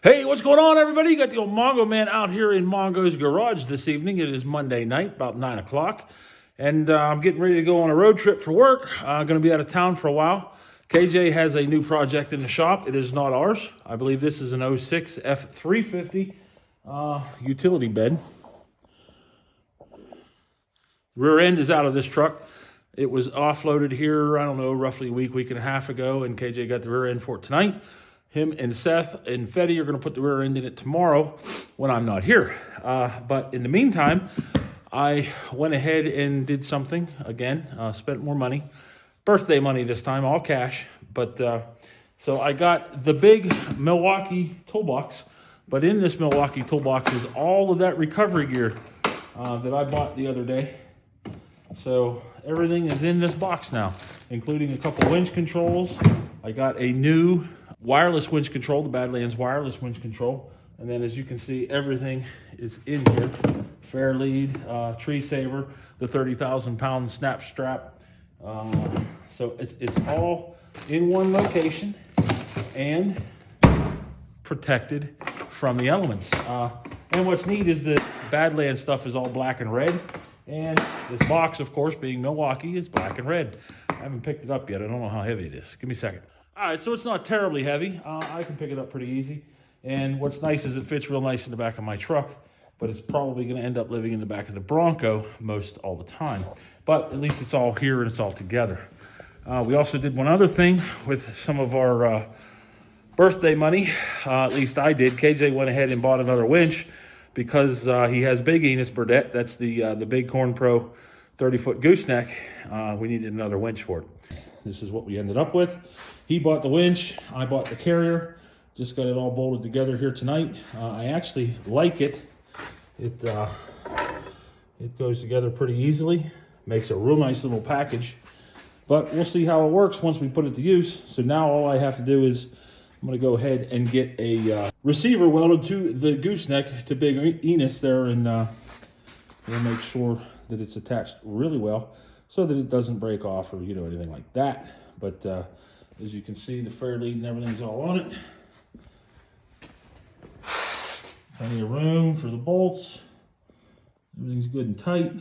Hey, what's going on, everybody? You got the old Mongo Man out here in Mongo's garage this evening. It is Monday night, about 9 o'clock. And I'm getting ready to go on a road trip for work. I'm going to be out of town for a while. KJ has a new project in the shop. It is not ours. I believe this is an 06 F350 utility bed. Rear end is out of this truck. It was offloaded here, I don't know, roughly a week and a half ago, and KJ got the rear end for it tonight. Him and Seth and Fetty are going to put the rear end in it tomorrow when I'm not here. But in the meantime, I went ahead and did something again, spent more money. Birthday money this time, all cash. But so I got the big Milwaukee toolbox. But in this Milwaukee toolbox is all of that recovery gear that I bought the other day. So everything is in this box now, including a couple winch controls. I got a new wireless winch control, the Badlands wireless winch control. And then as you can see, everything is in here. Fair lead, tree saver, the 30,000 pound snap strap. So it's all in one location and protected from the elements. And what's neat is the Badlands stuff is all black and red. And this box, of course, being Milwaukee, is black and red. I haven't picked it up yet. I don't know how heavy it is. Give me a second. All right, so it's not terribly heavy. I can pick it up pretty easy. And what's nice is it fits real nice in the back of my truck, but it's probably going to end up living in the back of the Bronco most all the time. But at least it's all here and it's all together. We also did one other thing with some of our birthday money. At least I did. KJ went ahead and bought another winch because he has Big Enos Burdette. That's the Bighorn Pro 30-foot gooseneck. We needed another winch for it. This is what we ended up with. He bought the winch, I bought the carrier. Just got it all bolted together here tonight. I actually like it. It goes together pretty easily. Makes a real nice little package. But we'll see how it works once we put it to use. So now all I have to do is I'm going to go ahead and get a receiver welded to the gooseneck to Big Enos there, and we'll make sure that it's attached really well so that it doesn't break off or anything like that. But as you can see, the fair lead and everything's all on it. Plenty of room for the bolts. Everything's good and tight.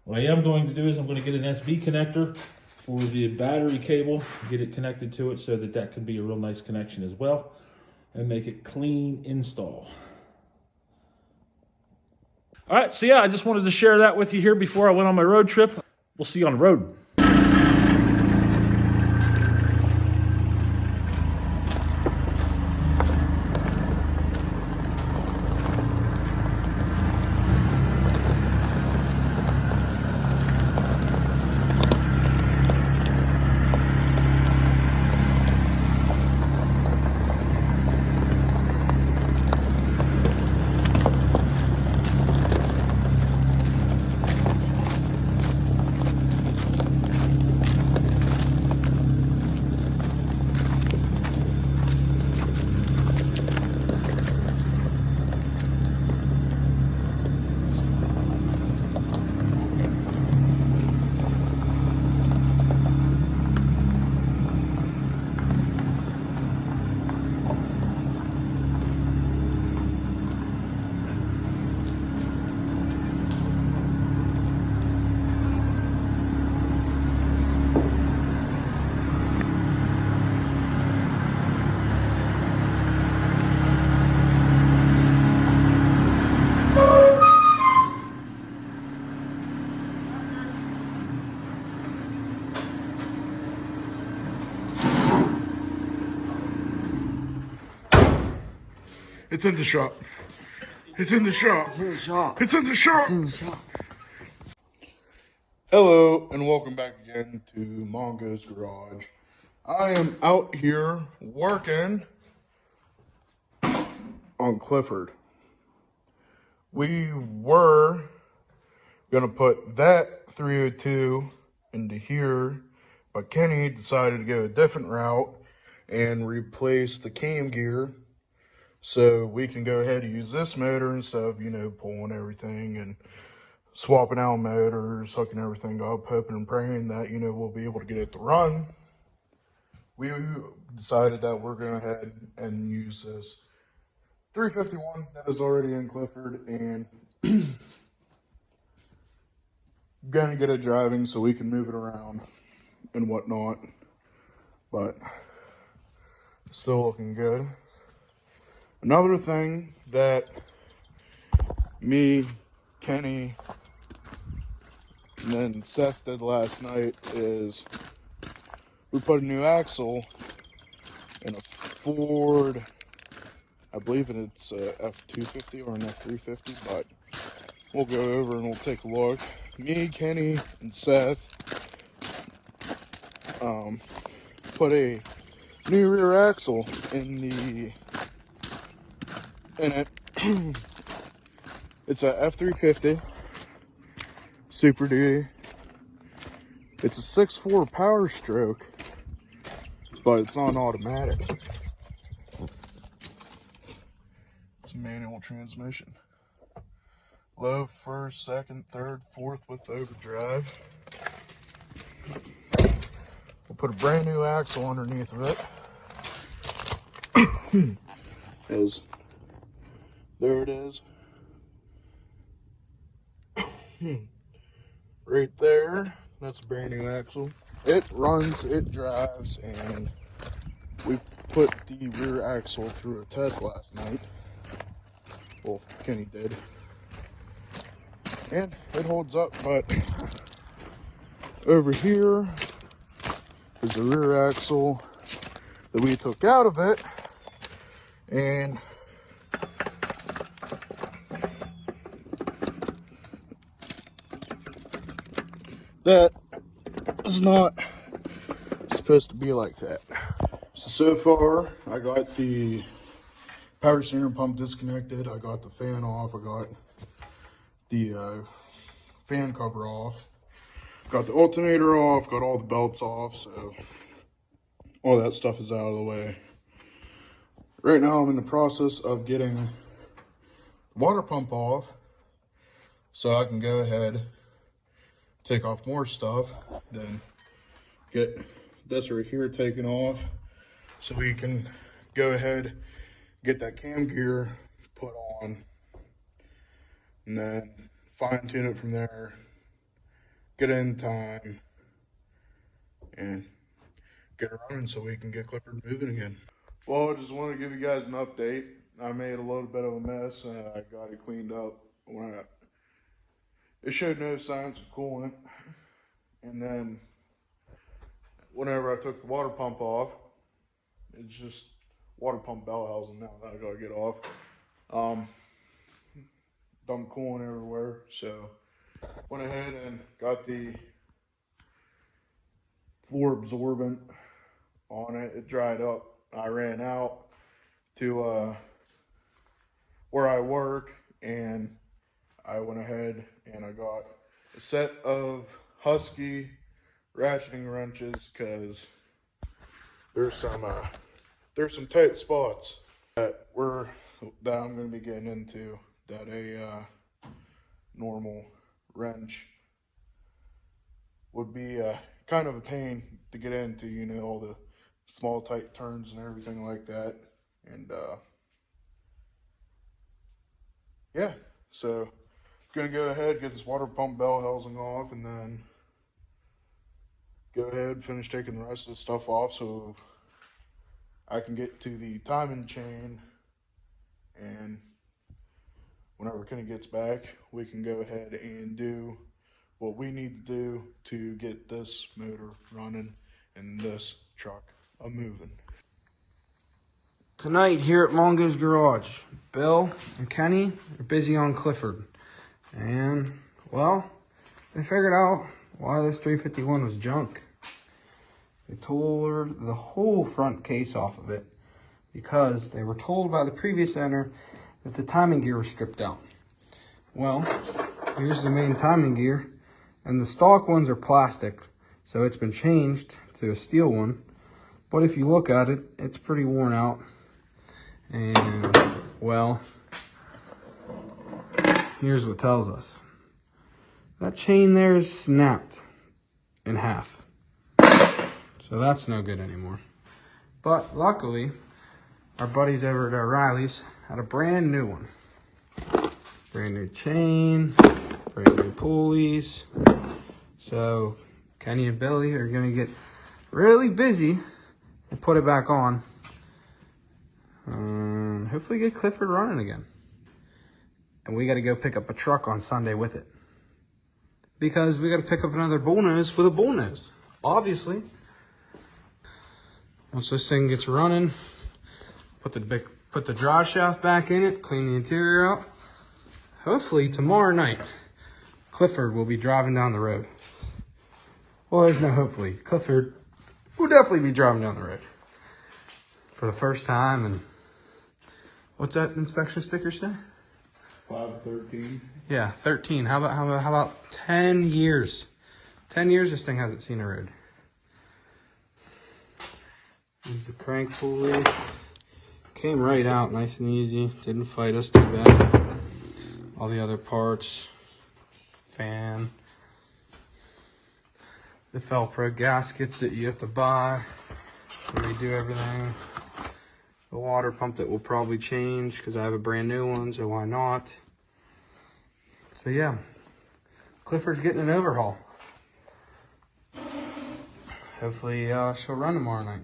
What I am going to do is I'm going to get an SB connector for the battery cable, get it connected to it so that that can be a real nice connection as well, and make it clean install. All right, so yeah, I just wanted to share that with you here before I went on my road trip. We'll see you on the road. It's in the shop. It's in the shop. It's in the shop. It's in the shop. It's in the shop. Hello and welcome back again to Mongo's Garage. I am out here working on Clifford. We were gonna put that 302 into here, but Kenny decided to go a different route and replace the cam gear so we can go ahead and use this motor instead of, pulling everything and swapping out motors, hooking everything up, hoping and praying that, we'll be able to get it to run. We decided that we're going to go ahead and use this 351 that is already in Clifford, and gonna get it driving so we can move it around and whatnot, but still looking good. Another thing that me, Kenny, and then Seth did last night is we put a new axle in a Ford, I believe it's a F250 or an F350, but we'll go over and we'll take a look. Me, Kenny, and Seth put a new rear axle in it. It's a F350 Super Duty. It's a 6.4 Power Stroke, but it's not automatic. It's a manual transmission. Low, first, second, third, fourth with overdrive. We'll put a brand new axle underneath of it. There it is. Right there. That's a brand new axle. It runs, it drives, and we put the rear axle through a test last night. Well, Kenny did. And it holds up, but over here is the rear axle that we took out of it, and that is not supposed to be like that. So far, I got the power steering pump disconnected, I got the fan off, I got the fan cover off, got the alternator off, got all the belts off, so all that stuff is out of the way. Right now I'm in the process of getting the water pump off so I can go ahead, take off more stuff, then get this right here taken off so we can go ahead, get that cam gear put on, and then fine tune it from there, get it in time, and get it running so we can get Clifford moving again. Well, I just wanted to give you guys an update. I made a little bit of a mess and I got it cleaned up. It showed no signs of coolant, and then whenever I took the water pump off, it's just water pump bell housing now that I gotta get off. Dump coolant everywhere, so went ahead and got the floor absorbent on it. It dried up. I ran out to where I work, and I went ahead and I got a set of Husky ratcheting wrenches because there's some tight spots that I'm going to be getting into that a normal wrench would be kind of a pain to get into, you know, all the small tight turns and everything like that. And yeah, so gonna go ahead, get this water pump bell housing off, and then go ahead, finish taking the rest of the stuff off so I can get to the timing chain, and whenever Kenny gets back, we can go ahead and do what we need to do to get this motor running and this truck a-moving. Tonight here at Mongo's Garage, Bill and Kenny are busy on Clifford. And, well, they figured out why this 351 was junk. They tore the whole front case off of it because they were told by the previous owner that the timing gear was stripped out. Well, here's the main timing gear, and the stock ones are plastic, so it's been changed to a steel one. But if you look at it, it's pretty worn out. And, well, here's what tells us. That chain there is snapped in half. So that's no good anymore. But luckily, our buddies over at O'Reilly's had a brand new one. Brand new chain, brand new pulleys. So Kenny and Billy are gonna get really busy and put it back on. Hopefully get Clifford running again. And we gotta go pick up a truck on Sunday with it. Because we gotta pick up another bullnose for the bullnose, obviously. Once this thing gets running, put the draw shaft back in it, clean the interior out. Hopefully tomorrow night, Clifford will be driving down the road. Well, there's no hopefully. Clifford will definitely be driving down the road for the first time. And what's that inspection sticker say? 513. Yeah, 13. How about 10 years? 10 years this thing hasn't seen a road. There's the crank pulley. Came right out nice and easy. Didn't fight us too bad. All the other parts. Fan. The Velcro gaskets that you have to buy to redo everything. The water pump that will probably change because I have a brand new one, so why not? So yeah, Clifford's getting an overhaul. Hopefully she'll run tomorrow night.